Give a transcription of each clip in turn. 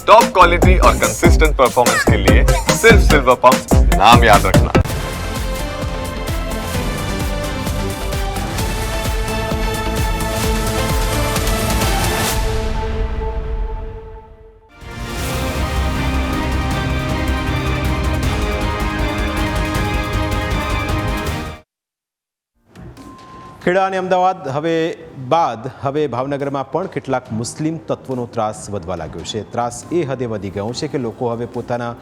Top quality और consistent performance के लिए सिर्फ सिल्वर पंप नाम याद रखना। ખેડા અને અમદાવાદ હવે ભાવનગરમાં પણ કેટલાક મુસ્લિમ તત્વોનો ત્રાસ વધવા લાગ્યો છે. ત્રાસ એ હદે વધી ગયો છે કે લોકો હવે પોતાના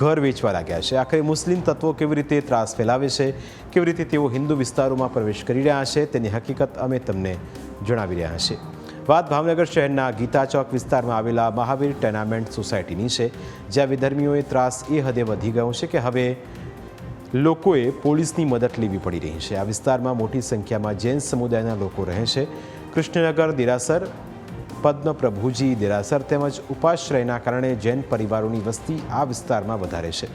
ઘર વેચવા લાગ્યા છે. આખરે મુસ્લિમ તત્વો કેવી રીતે ત્રાસ ફેલાવે છે, કેવી રીતે તેઓ હિન્દુ વિસ્તારોમાં પ્રવેશ કરી રહ્યા છે, તેની હકીકત અમે તમને જણાવી રહ્યા છીએ. વાત ભાવનગર શહેરના ગીતા ચોક વિસ્તારમાં આવેલા મહાવીર ટેનામેન્ટ સોસાયટીની છે, જ્યાં વિધર્મીઓએ ત્રાસ એ હદે વધી ગયો છે કે હવે લોકોએ પોલીસની મદદ લેવી પડી રહી છે. આ વિસ્તારમાં મોટી સંખ્યામાં જૈન સમુદાયના લોકો રહે છે. કૃષ્ણનગર દેરાસર, પદ્મપ્રભુજી દેરાસર તેમજ ઉપાશ્રયના કારણે જૈન પરિવારોની વસ્તી આ વિસ્તારમાં વધારે છે.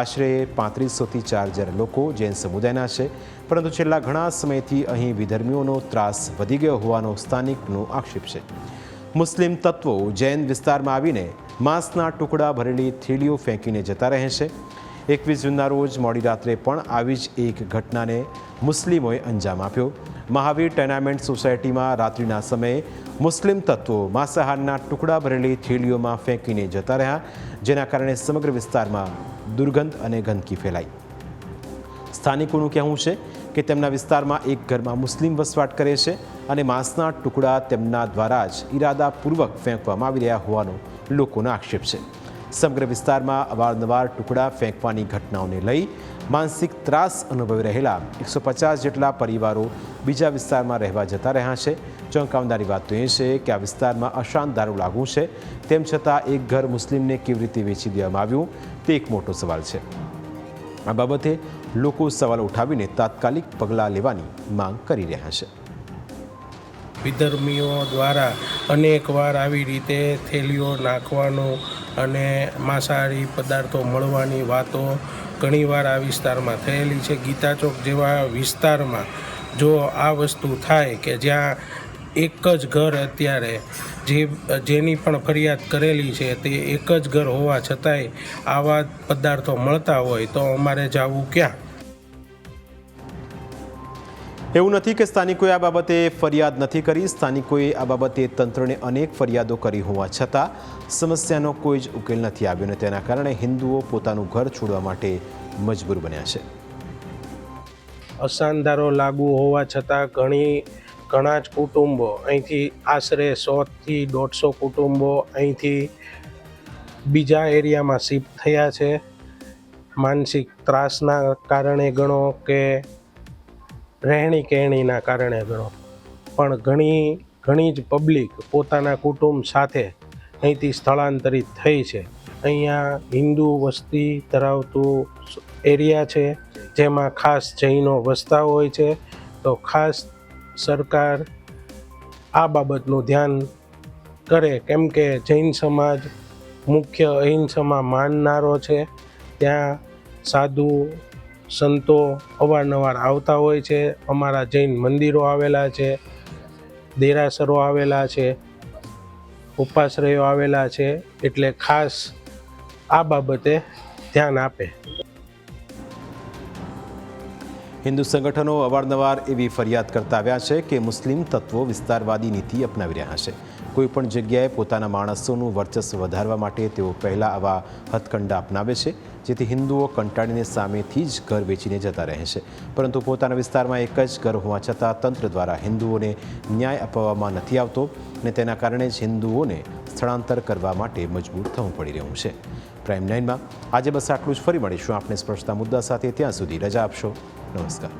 આશરે 3500થી 4000 લોકો જૈન સમુદાયના છે, પરંતુ છેલ્લા ઘણા સમયથી અહીં વિધર્મીઓનો ત્રાસ વધી ગયો હોવાનો સ્થાનિકનો આક્ષેપ છે. મુસ્લિમ તત્વો જૈન વિસ્તારમાં આવીને માંસના ટુકડા ભરેલી થેલીઓ ફેંકીને જતા રહે છે. 21 જૂનના રોજ મોડી રાત્રે પણ આવી જ એક ઘટનાને મુસ્લિમોએ અંજામ આપ્યો. મહાવીર ટેનામેન્ટ સોસાયટીમાં રાત્રિના સમયે મુસ્લિમ તત્વો માંસાહારના ટુકડા ભરેલી થેલીઓમાં ફેંકીને જતા રહ્યા, જેના કારણે સમગ્ર વિસ્તારમાં દુર્ગંધ અને ગંદકી ફેલાઈ. સ્થાનિકોનું કહેવું છે કે તેમના વિસ્તારમાં એક ઘરમાં મુસ્લિમ વસવાટ કરે છે અને માંસના ટુકડા તેમના દ્વારા જ ઇરાદાપૂર્વક ફેંકવામાં આવી રહ્યા હોવાનો લોકોનો આક્ષેપ છે. સમગ્ર વિસ્તારમાં અવારનવાર ટુકડા ફેંકવાની ઘટનાઓને લઈ માનસિક ત્રાસ અનુભવી રહેલા 150 જેટલા પરિવારો બીજા વિસ્તારમાં રહેવા જતા રહ્યા છે. ચોંકાવનારી વાત તો એ છે કે આ વિસ્તારમાં અશાંત દારૂ લાગુ છે, તેમ છતાં એક ઘર મુસ્લિમને કેવી રીતે વેચી દેવામાં આવ્યું તે એક મોટો સવાલ છે. આ બાબતે લોકો સવાલો ઉઠાવીને તાત્કાલિક પગલાં લેવાની માંગ કરી રહ્યા છે. વિધર્મીઓ દ્વારા અનેકવાર આવી રીતે થેલીઓ નાખવાનું અને માંસાહારી પદાર્થો મળવાની વાતો ઘણીવાર આ વિસ્તારમાં થયેલી છે. ગીતા ચોક જેવા વિસ્તારમાં જો આ વસ્તુ થાય કે જ્યાં એક જ ઘર અત્યારે જેની પણ ફરિયાદ કરેલી છે તે એક જ ઘર હોવા છતાંય આવા પદાર્થો મળતા હોય તો અમારે જવું ક્યાં? એવું નથી કે સ્થાનિકોએ આ બાબતે ફરિયાદ નથી કરી. સ્થાનિકોએ આ બાબતે તંત્રને અનેક ફરિયાદો કરી હોવા છતાં સમસ્યાનો કોઈ જ ઉકેલ નથી આવ્યો અને તેના કારણે હિન્દુઓ પોતાનું ઘર છોડવા માટે મજબૂર બન્યા છે. અસાનદારો લાગુ હોવા છતાં ઘણા જ કુટુંબો અહીંથી આશરે 100થી 150 કુટુંબો અહીંથી બીજા એરિયામાં શિફ્ટ થયા છે. માનસિક ત્રાસના કારણે ગણો કે રહેણી કહેણીના કારણે ગણો, પણ ઘણી જ પબ્લિક પોતાના કુટુંબ સાથે અહીંથી સ્થળાંતરિત થઈ છે. અહીંયા હિન્દુ વસ્તી ધરાવતું એરિયા છે, જેમાં ખાસ જૈનો વસતા હોય છે. તો ખાસ સરકાર આ બાબતનું ધ્યાન કરે, કેમ કે જૈન સમાજ મુખ્ય અહિંસામાં માનનારો છે. ત્યાં સાધુ સંતો અવારનવાર આવતા હોય છે. અમારા જૈન મંદિરો આવેલા છે, દેરાસરો આવેલા છે, ઉપાશ્રયો આવેલા છે, એટલે ખાસ આ બાબતે ધ્યાન આપે. હિન્દુ સંગઠનો અવારનવાર એવી ફરિયાદ કરતા આવ્યા છે કે મુસ્લિમ તત્વો વિસ્તારવાદી નીતિ અપનાવી રહ્યા છે. કોઈપણ જગ્યાએ પોતાના માણસોનું વર્ચસ્વ વધારવા માટે તેઓ પહેલાં આવા હથકંડા અપનાવે છે, જેથી હિન્દુઓ કંટાળીને સામેથી જ ઘર વેચીને જતા રહે છે. પરંતુ પોતાના વિસ્તારમાં એક જ ઘર હોવા છતાં તંત્ર દ્વારા હિન્દુઓને ન્યાય અપાવવામાં નથી આવતો અને તેના કારણે જ હિન્દુઓને સ્થળાંતર કરવા માટે મજબૂર થવું પડી રહ્યું છે. પ્રાઇમ 9માં આજે બસ આટલું જ. ફરી મળીશું આપણે સ્પર્શતા મુદ્દા સાથે. ત્યાં સુધી રજા આપશો. નમસ્કાર.